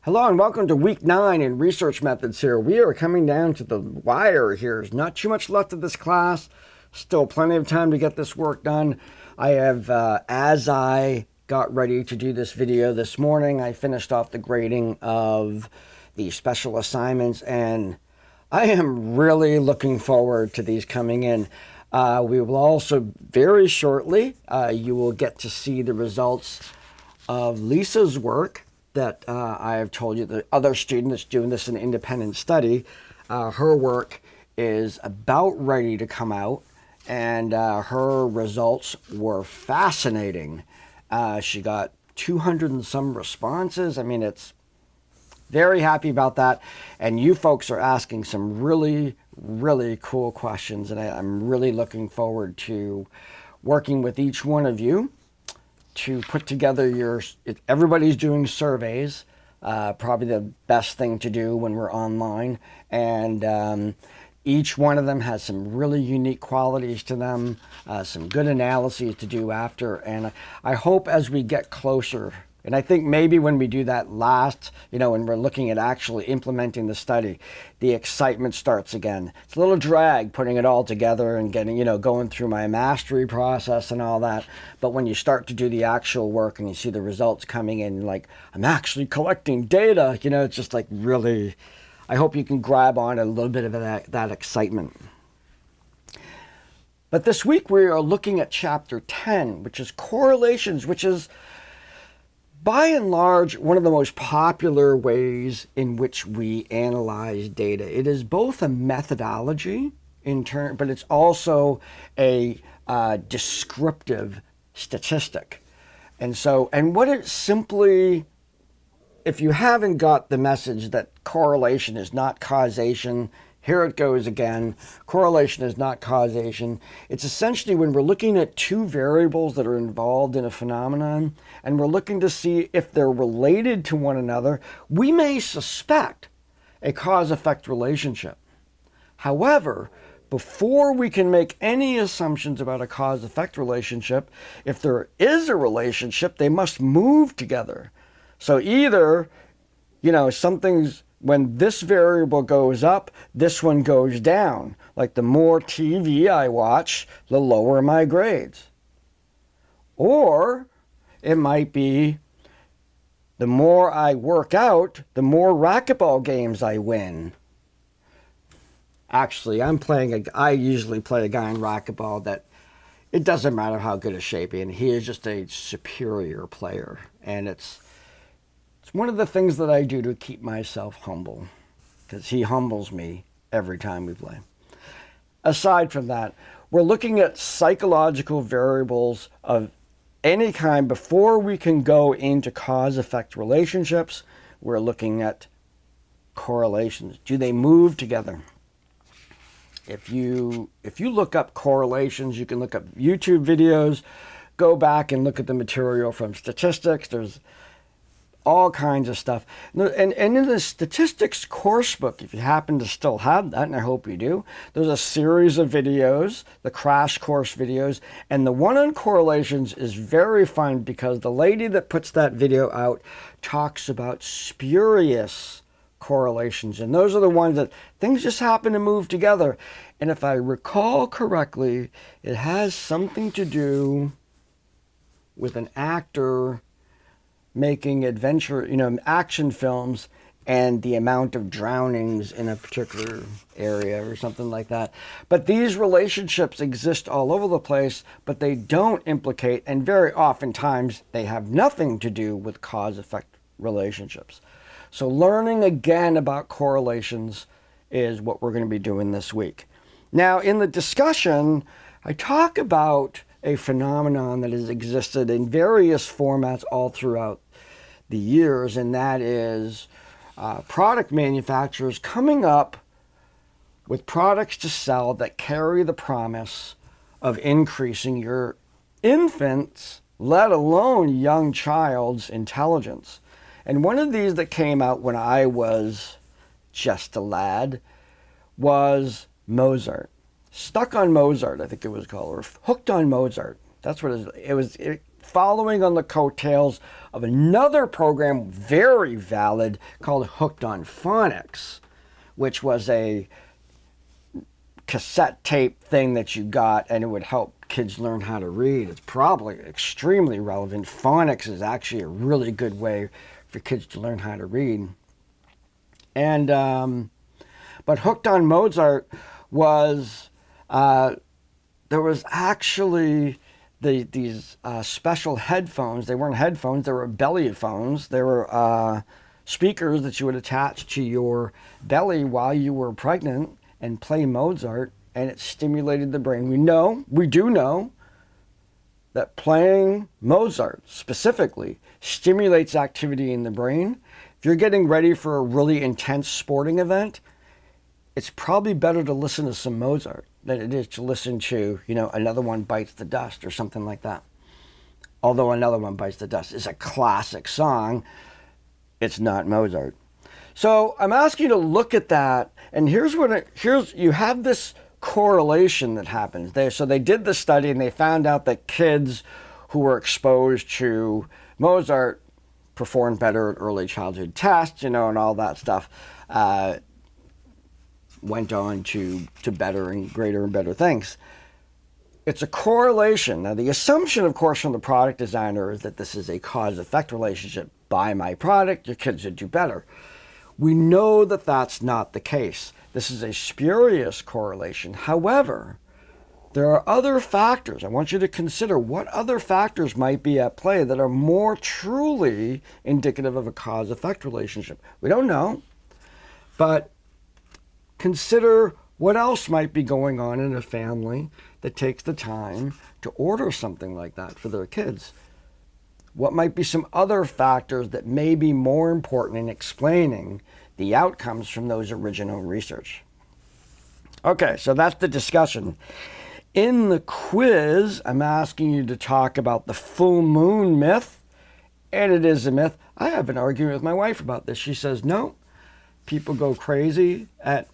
Hello and welcome to week 9 in research methods here. We are coming down to the wire here. There's not too much left of this class. Still plenty of time to get this work done. I have, as I got ready to do this video this morning, I finished off the grading of the special assignments and I am really looking forward to these coming in. We will also very shortly, you will get to see the results of Lisa's work that I have told you, the other student that's doing this in independent study. Her work is about ready to come out, and her results were fascinating. She got 200 and some responses. I mean, it's very happy about that. And you folks are asking some really, really cool questions, and I'm really looking forward to working with each one of you to put together everybody's doing surveys, probably the best thing to do when we're online. And each one of them has some really unique qualities to them, some good analyses to do after. And I hope as we get closer, and I think maybe when we do that last, when we're looking at actually implementing the study, the excitement starts again. It's a little drag putting it all together and getting, going through my mastery process and all that. But when you start to do the actual work and you see the results coming in, like, I'm actually collecting data, it's just like really, I hope you can grab on a little bit of that excitement. But this week we are looking at chapter 10, which is correlations, which is by and large, one of the most popular ways in which we analyze data. It is both a methodology but it's also a descriptive statistic. And what it simply, if you haven't got the message that correlation is not causation, here it goes again. Correlation is not causation. It's essentially when we're looking at two variables that are involved in a phenomenon and we're looking to see if they're related to one another, we may suspect a cause-effect relationship. However, before we can make any assumptions about a cause-effect relationship, if there is a relationship, they must move together. So either, when this variable goes up, this one goes down. Like the more TV I watch, the lower my grades. Or it might be the more I work out, the more racquetball games I win. Actually, I usually play a guy in racquetball that it doesn't matter how good a shape he is. He is just a superior player. And it's one of the things that I do to keep myself humble, because he humbles me every time we play. Aside from that, we're looking at psychological variables of any kind. Before we can go into cause-effect relationships, we're looking at correlations. Do they move together? If you look up correlations, you can look up YouTube videos, go back and look at the material from statistics. There's all kinds of stuff. And in the statistics course book, if you happen to still have that, and I hope you do, there's a series of videos, the crash course videos, and the one on correlations is very fun because the lady that puts that video out talks about spurious correlations. And those are the ones that things just happen to move together. And if I recall correctly, it has something to do with an actor making action films and the amount of drownings in a particular area or something like that. But these relationships exist all over the place, but they don't implicate, and very oftentimes they have nothing to do with cause-effect relationships. So learning again about correlations is what we're going to be doing this week. Now, in the discussion, I talk about a phenomenon that has existed in various formats all throughout the years, and that is product manufacturers coming up with products to sell that carry the promise of increasing your infant's, let alone young child's, intelligence. And one of these that came out when I was just a lad was Mozart. Stuck on Mozart, I think it was called, or Hooked on Mozart. That's what it was. following on the coattails of another program, very valid, called Hooked on Phonics, which was a cassette tape thing that you got, and it would help kids learn how to read. It's probably extremely relevant. Phonics is actually a really good way for kids to learn how to read. And but Hooked on Mozart was there was actually these special headphones. They weren't headphones, they were belly phones. They were speakers that you would attach to your belly while you were pregnant and play Mozart, and it stimulated the brain. We do know that playing Mozart specifically stimulates activity in the brain. If you're getting ready for a really intense sporting event, it's probably better to listen to some Mozart than it is to listen to, Another One Bites the Dust or something like that. Although Another One Bites the Dust is a classic song, it's not Mozart. So I'm asking you to look at that, and here's you have this correlation that happens there. So they did the study, and they found out that kids who were exposed to Mozart performed better at early childhood tests, and all that stuff. Went on to better and greater and better things. It's a correlation. Now, the assumption, of course, from the product designer is that this is a cause-effect relationship. Buy my product, your kids would do better. We know that that's not the case. This is a spurious correlation. However, there are other factors. I want you to consider what other factors might be at play that are more truly indicative of a cause-effect relationship. We don't know, but consider what else might be going on in a family that takes the time to order something like that for their kids. What might be some other factors that may be more important in explaining the outcomes from those original research? Okay, so that's the discussion. In the quiz, I'm asking you to talk about the full moon myth, and it is a myth. I have an argument with my wife about this. She says, no, people go crazy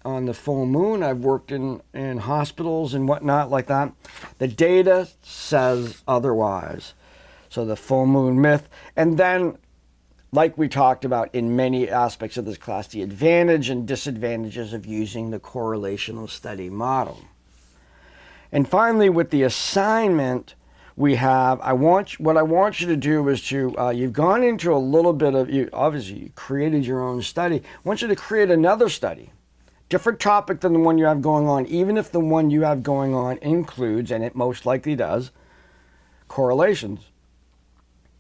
on the full moon. I've worked in hospitals and whatnot like that. The data says otherwise. So the full moon myth. And then, like we talked about in many aspects of this class, the advantage and disadvantages of using the correlational study model. And finally, with the assignment, we have, what I want you to do is you've gone into a little bit of, obviously you created your own study. I want you to create another study, different topic than the one you have going on, even if the one you have going on includes, and it most likely does, correlations.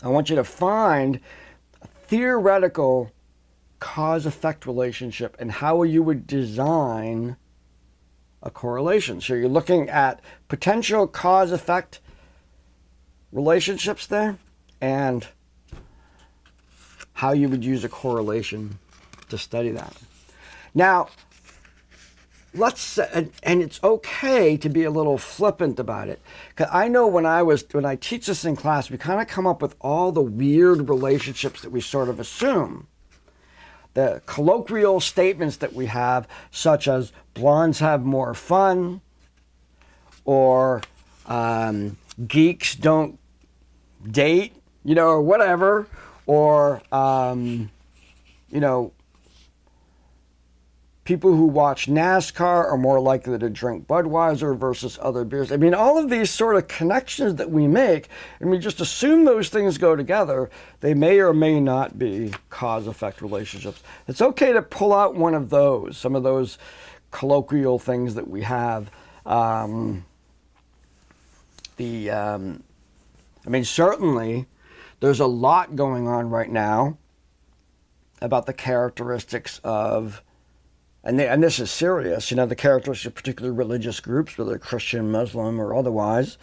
I want you to find a theoretical cause-effect relationship and how you would design a correlation. So you're looking at potential cause-effect relationships there and how you would use a correlation to study that. Now, and it's okay to be a little flippant about it. Because I know when I teach this in class, we kind of come up with all the weird relationships that we sort of assume. The colloquial statements that we have, such as blondes have more fun, or geeks don't date, or whatever, or, people who watch NASCAR are more likely to drink Budweiser versus other beers. I mean, all of these sort of connections that we make, and we just assume those things go together, they may or may not be cause-effect relationships. It's okay to pull out one of those, some of those colloquial things that we have. Certainly, there's a lot going on right now about the characteristics of, and this is serious, the characteristics of particular religious groups, whether Christian, Muslim, or otherwise,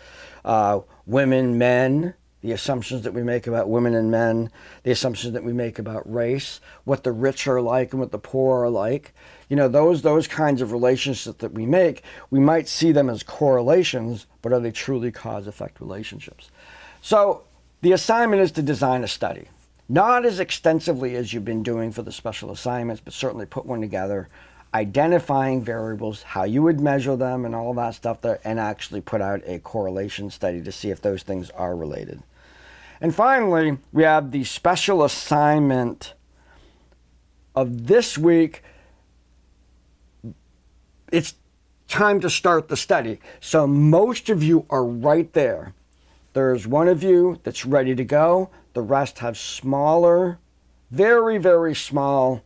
women, men, the assumptions that we make about women and men, the assumptions that we make about race, what the rich are like and what the poor are like. Those kinds of relationships that we make, we might see them as correlations, but are they truly cause-effect relationships? So the assignment is to design a study. Not as extensively as you've been doing for the special assignments, but certainly put one together, identifying variables, how you would measure them and all that stuff there, and actually put out a correlation study to see if those things are related. And finally, we have the special assignment of this week. It's time to start the study. So most of you are right there. There's one of you that's ready to go. The rest have smaller, very, very small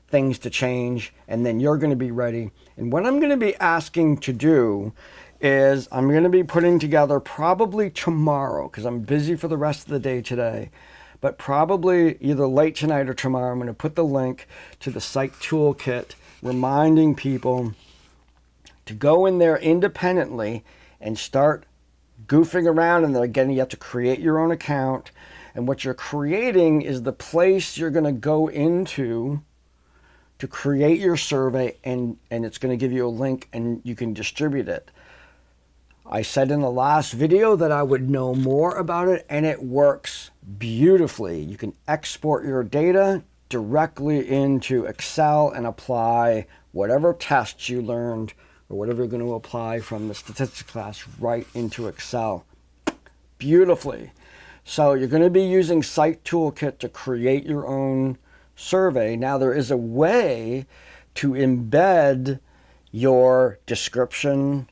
things to change, and then you're going to be ready. And what I'm going to be asking to do is I'm going to be putting together probably tomorrow, because I'm busy for the rest of the day today, but probably either late tonight or tomorrow, I'm going to put the link to the Psych Toolkit, reminding people to go in there independently and start goofing around. And then again, you have to create your own account. And what you're creating is the place you're going to go into to create your survey, and it's going to give you a link and you can distribute it. I said in the last video that I would know more about it, and it works beautifully. You can export your data directly into Excel and apply whatever tests you learned or whatever you're going to apply from the statistics class right into Excel beautifully. So you're going to be using Psych Toolkit to create your own survey. Now there is a way to embed your description,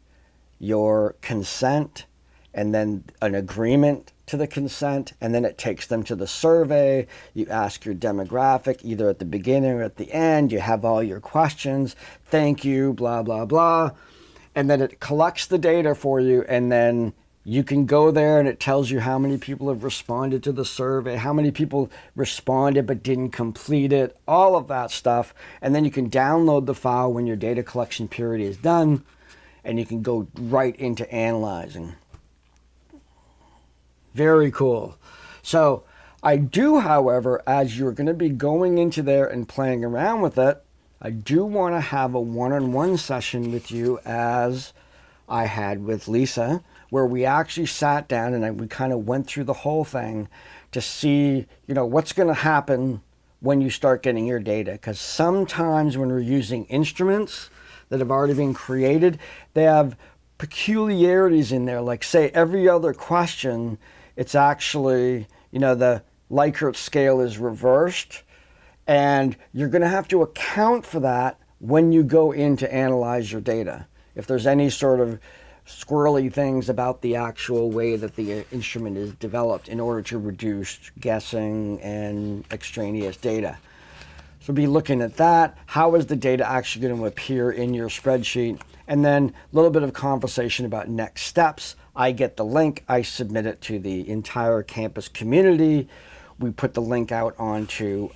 your consent, and then an agreement to the consent, and then it takes them to the survey. You ask your demographic either at the beginning or at the end. You have all your questions. Thank you, blah, blah, blah. And then it collects the data for you, and then you can go there and it tells you how many people have responded to the survey, how many people responded but didn't complete it, all of that stuff. And then you can download the file when your data collection period is done, and you can go right into analyzing. Very cool. So I do, however, as you're going to be going into there and playing around with it, I do want to have a one-on-one session with you, as I had with Lisa, where we actually sat down and we kind of went through the whole thing to see, what's going to happen when you start getting your data. Because sometimes when we're using instruments that have already been created, they have peculiarities in there. Like, say, every other question, it's actually, the Likert scale is reversed. And you're going to have to account for that when you go in to analyze your data. If there's any sort of squirrely things about the actual way that the instrument is developed, in order to reduce guessing and extraneous data. So be looking at that. How is the data actually going to appear in your spreadsheet? And then a little bit of conversation about next steps. I get the link. I submit it to the entire campus community. We put the link out onto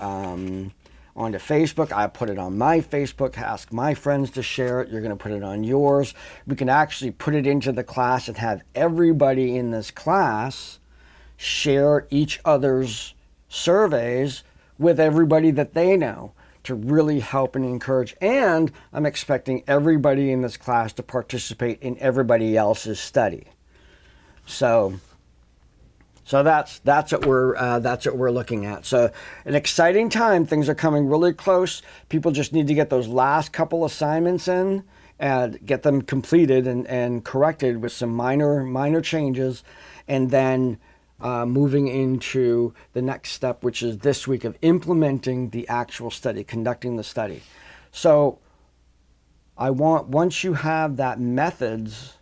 Facebook. I put it on my Facebook, ask my friends to share it. You're going to put it on yours. We can actually put it into the class and have everybody in this class share each other's surveys with everybody that they know, to really help and encourage. And I'm expecting everybody in this class to participate in everybody else's study. So that's what we're looking at. So an exciting time. Things are coming really close. People just need to get those last couple assignments in and get them completed and corrected with some minor changes, and then moving into the next step, which is this week of implementing the actual study, conducting the study. So once you have that methods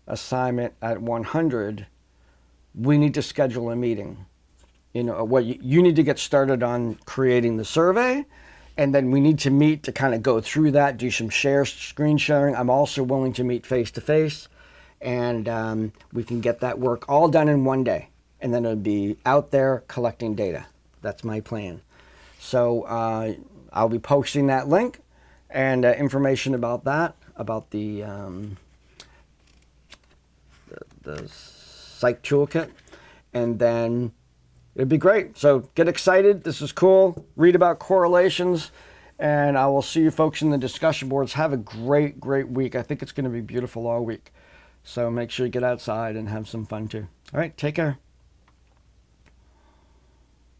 assignment at 100, we need to schedule a meeting. You need to get started on creating the survey, and then we need to meet to kind of go through that, do some screen sharing. I'm also willing to meet face to face, and we can get that work all done in one day, and then it'll be out there collecting data. That's my plan. So I'll be posting that link and information about that, about the Psych Toolkit, and then it'd be great. So get excited. This is cool. Read about correlations, and I will see you folks in the discussion boards. Have a great week. I think it's going to be beautiful all week. So make sure you get outside and have some fun too. All right, take care.